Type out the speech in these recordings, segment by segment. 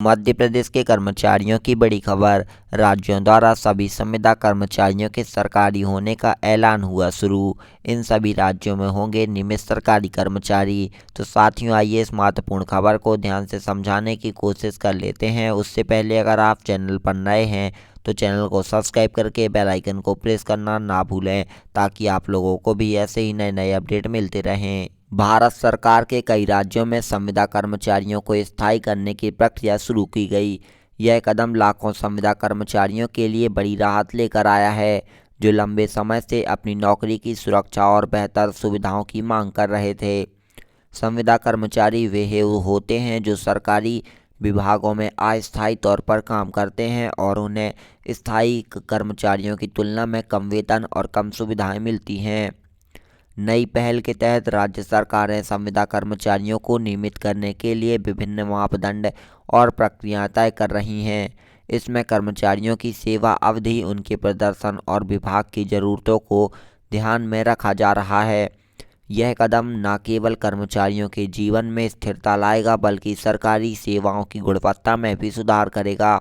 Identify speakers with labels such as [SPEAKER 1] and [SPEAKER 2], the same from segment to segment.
[SPEAKER 1] मध्य प्रदेश के कर्मचारियों की बड़ी खबर। राज्यों द्वारा सभी संविदा कर्मचारियों के सरकारी होने का ऐलान हुआ शुरू। इन सभी राज्यों में होंगे नियमित सरकारी कर्मचारी। तो साथियों, आइए इस महत्वपूर्ण खबर को ध्यान से समझाने की कोशिश कर लेते हैं। उससे पहले अगर आप चैनल पर नए हैं तो चैनल को सब्सक्राइब करके बेल आइकन को प्रेस करना ना भूलें, ताकि आप लोगों को भी ऐसे ही नए नए अपडेट मिलते रहें। भारत सरकार के कई राज्यों में संविदा कर्मचारियों को स्थायी करने की प्रक्रिया शुरू की गई। यह कदम लाखों संविदा कर्मचारियों के लिए बड़ी राहत लेकर आया है, जो लंबे समय से अपनी नौकरी की सुरक्षा और बेहतर सुविधाओं की मांग कर रहे थे। संविदा कर्मचारी वे होते हैं जो सरकारी विभागों में अस्थायी तौर पर काम करते हैं और उन्हें स्थायी कर्मचारियों की तुलना में कम वेतन और कम सुविधाएं मिलती हैं। नई पहल के तहत राज्य सरकारें संविदा कर्मचारियों को नियमित करने के लिए विभिन्न मापदंड और प्रक्रियाएं तय कर रही हैं। इसमें कर्मचारियों की सेवा अवधि, उनके प्रदर्शन और विभाग की ज़रूरतों को ध्यान में रखा जा रहा है। यह कदम न केवल कर्मचारियों के जीवन में स्थिरता लाएगा, बल्कि सरकारी सेवाओं की गुणवत्ता में भी सुधार करेगा।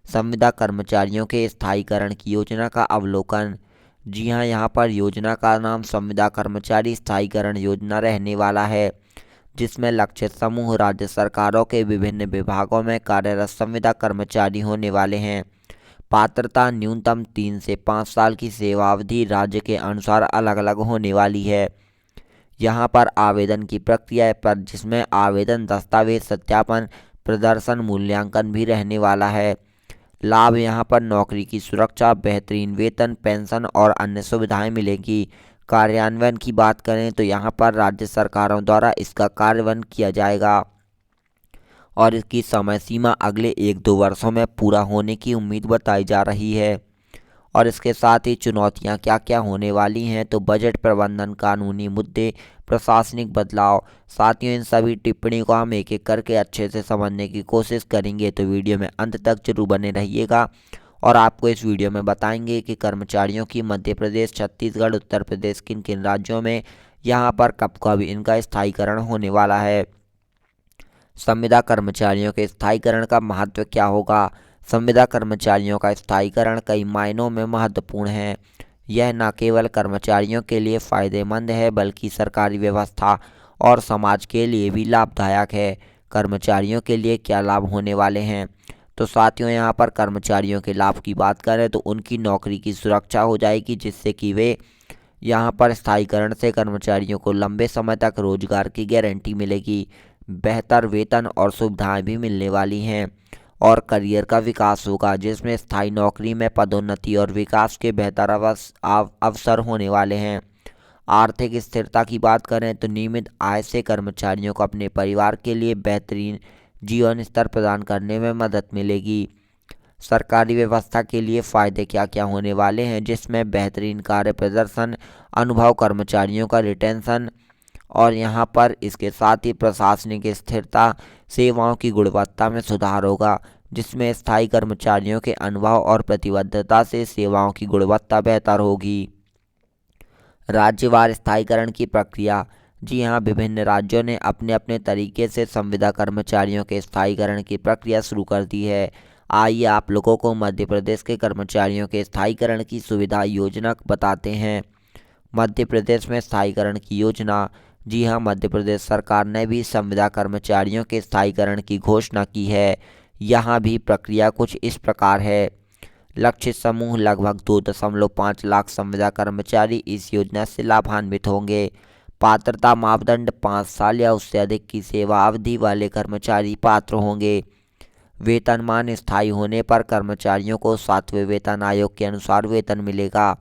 [SPEAKER 1] संविदा कर्मचारियों के स्थायीकरण की योजना का अवलोकन। जी हाँ, यहाँ पर योजना का नाम संविदा कर्मचारी स्थायीकरण योजना रहने वाला है, जिसमें लक्षित समूह राज्य सरकारों के विभिन्न विभागों में कार्यरत संविदा कर्मचारी होने वाले हैं। पात्रता न्यूनतम 3 से 5 साल की सेवा अवधि राज्य के अनुसार अलग अलग होने वाली है। यहाँ पर आवेदन की प्रक्रिया पर, जिसमें आवेदन, दस्तावेज सत्यापन, प्रदर्शन मूल्यांकन भी रहने वाला है। लाभ यहाँ पर नौकरी की सुरक्षा, बेहतरीन वेतन, पेंशन और अन्य सुविधाएं मिलेंगी। कार्यान्वयन की बात करें तो यहाँ पर राज्य सरकारों द्वारा इसका कार्यान्वयन किया जाएगा और इसकी समय सीमा अगले 1-2 वर्षों में पूरा होने की उम्मीद बताई जा रही है। और इसके साथ ही चुनौतियां क्या क्या होने वाली हैं, तो बजट प्रबंधन, कानूनी मुद्दे, प्रशासनिक बदलाव। साथियों, इन सभी टिप्पणी को हम एक एक करके अच्छे से समझने की कोशिश करेंगे, तो वीडियो में अंत तक जरूर बने रहिएगा। और आपको इस वीडियो में बताएंगे कि कर्मचारियों की मध्य प्रदेश, छत्तीसगढ़, उत्तर प्रदेश किन किन राज्यों में यहाँ पर कब कब इनका स्थायीकरण होने वाला है। संविदा कर्मचारियों के स्थायीकरण का महत्व क्या होगा। संविदा कर्मचारियों का स्थायीकरण कई मायनों में महत्वपूर्ण है। यह न केवल कर्मचारियों के लिए फायदेमंद है, बल्कि सरकारी व्यवस्था और समाज के लिए भी लाभदायक है। कर्मचारियों के लिए क्या लाभ होने वाले हैं, तो साथियों, यहाँ पर कर्मचारियों के लाभ की बात करें तो उनकी नौकरी की सुरक्षा हो जाएगी, जिससे कि वे यहाँ पर स्थायीकरण से कर्मचारियों को लंबे समय तक रोजगार की गारंटी मिलेगी। बेहतर वेतन और सुविधाएं भी मिलने वाली हैं और करियर का विकास होगा, जिसमें स्थायी नौकरी में पदोन्नति और विकास के बेहतर अवसर होने वाले हैं। आर्थिक स्थिरता की बात करें तो नियमित आय से कर्मचारियों को अपने परिवार के लिए बेहतरीन जीवन स्तर प्रदान करने में मदद मिलेगी। सरकारी व्यवस्था के लिए फ़ायदे क्या क्या होने वाले हैं, जिसमें बेहतरीन कार्य प्रदर्शन, अनुभव, कर्मचारियों का रिटेंशन और यहाँ पर इसके साथ ही प्रशासनिक स्थिरता, सेवाओं की गुणवत्ता में सुधार होगा, जिसमें स्थायी कर्मचारियों के अनुभव और प्रतिबद्धता से सेवाओं की गुणवत्ता बेहतर होगी। राज्यवार स्थायीकरण की प्रक्रिया। जी हाँ, विभिन्न राज्यों ने अपने अपने तरीके से संविदा कर्मचारियों के स्थायीकरण की प्रक्रिया शुरू कर दी है। आइए आप लोगों को मध्य प्रदेश के कर्मचारियों के स्थायीकरण की सुविधा योजना बताते हैं। मध्य प्रदेश में स्थायीकरण की योजना। जी हाँ, मध्य प्रदेश सरकार ने भी संविदा कर्मचारियों के स्थायीकरण की घोषणा की है। यहाँ भी प्रक्रिया कुछ इस प्रकार है। लक्षित समूह लगभग 2.5 लाख संविदा कर्मचारी इस योजना से लाभान्वित होंगे। पात्रता मापदंड 5 साल या उससे अधिक की सेवा अवधि वाले कर्मचारी पात्र होंगे। वेतनमान स्थायी होने पर कर्मचारियों को 7वें वेतन आयोग के अनुसार वेतन मिलेगा।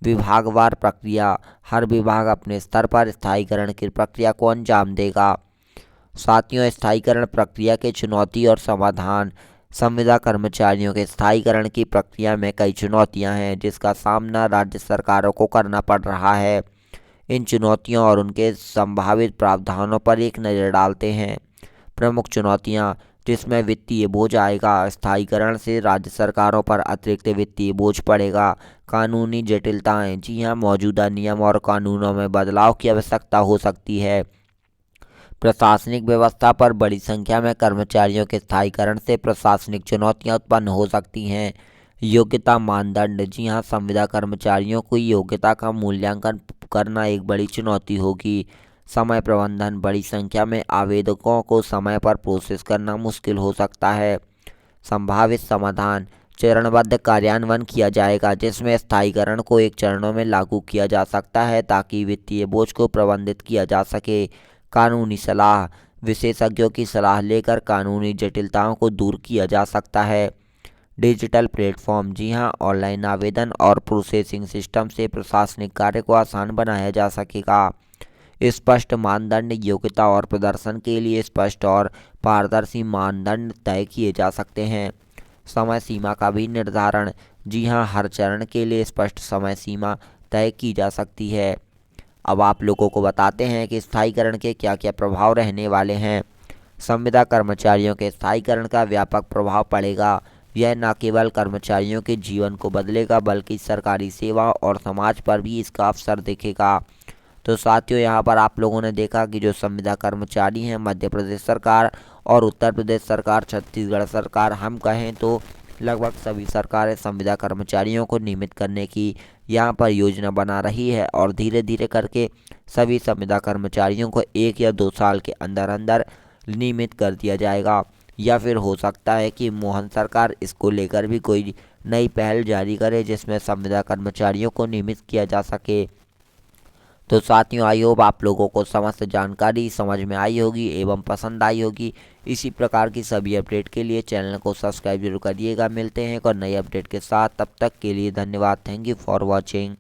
[SPEAKER 1] विभागवार प्रक्रिया। हर विभाग अपने स्तर पर स्थायीकरण की प्रक्रिया को अंजाम देगा। साथियों, स्थायीकरण प्रक्रिया के चुनौती और समाधान। संविदा कर्मचारियों के स्थायीकरण की प्रक्रिया में कई चुनौतियां हैं, जिसका सामना राज्य सरकारों को करना पड़ रहा है। इन चुनौतियों और उनके संभावित प्रावधानों पर एक नज़र डालते हैं। प्रमुख चुनौतियां, जिसमें वित्तीय बोझ आएगा। स्थायीकरण से राज्य सरकारों पर अतिरिक्त वित्तीय बोझ पड़ेगा। कानूनी जटिलताएं। जी हाँ, मौजूदा नियम और कानूनों में बदलाव की आवश्यकता हो सकती है। प्रशासनिक व्यवस्था पर बड़ी संख्या में कर्मचारियों के स्थायीकरण से प्रशासनिक चुनौतियां उत्पन्न हो सकती हैं। योग्यता मानदंड। जी हाँ, संविदा कर्मचारियों की योग्यता का मूल्यांकन करना एक बड़ी चुनौती होगी। समय प्रबंधन। बड़ी संख्या में आवेदकों को समय पर प्रोसेस करना मुश्किल हो सकता है। संभावित समाधान। चरणबद्ध कार्यान्वयन किया जाएगा जिसमें स्थायीकरण को एक चरणों में लागू किया जा सकता है ताकि वित्तीय बोझ को प्रबंधित किया जा सके। कानूनी सलाह। विशेषज्ञों की सलाह लेकर कानूनी जटिलताओं को दूर किया जा सकता है। Digital platform. जी हाँ, ऑनलाइन आवेदन और प्रोसेसिंग सिस्टम से प्रशासनिक कार्य को आसान बनाया जा सकेगा। स्पष्ट मानदंड। योग्यता और प्रदर्शन के लिए स्पष्ट और पारदर्शी मानदंड तय किए जा सकते हैं। समय सीमा का भी निर्धारण। जी हाँ, हर चरण के लिए स्पष्ट समय सीमा तय की जा सकती है। अब आप लोगों को बताते हैं कि स्थायीकरण के क्या क्या प्रभाव रहने वाले हैं। संविदा कर्मचारियों के स्थायीकरण का व्यापक प्रभाव पड़ेगा। यह न केवल कर्मचारियों के जीवन को बदलेगा बल्कि सरकारी सेवा और समाज पर भी इसका असर दिखेगा। तो साथियों, यहाँ पर आप लोगों ने देखा कि जो संविदा कर्मचारी हैं, मध्य प्रदेश सरकार और उत्तर प्रदेश सरकार, छत्तीसगढ़ सरकार, हम कहें तो लगभग सभी सरकारें संविदा कर्मचारियों को नियमित करने की यहाँ पर योजना बना रही है और धीरे धीरे करके सभी संविदा कर्मचारियों को 1 या 2 साल के अंदर अंदर नियमित कर दिया जाएगा। या फिर हो सकता है कि मोहन सरकार इसको लेकर भी कोई नई पहल जारी करे जिसमें संविदा कर्मचारियों को नियमित किया जा सके। तो साथियों, आई होप आप लोगों को समस्त जानकारी समझ में आई होगी एवं पसंद आई होगी। इसी प्रकार की सभी अपडेट के लिए चैनल को सब्सक्राइब जरूर करिएगा। मिलते हैं एक और नई अपडेट के साथ, तब तक के लिए धन्यवाद। Thank you for watching.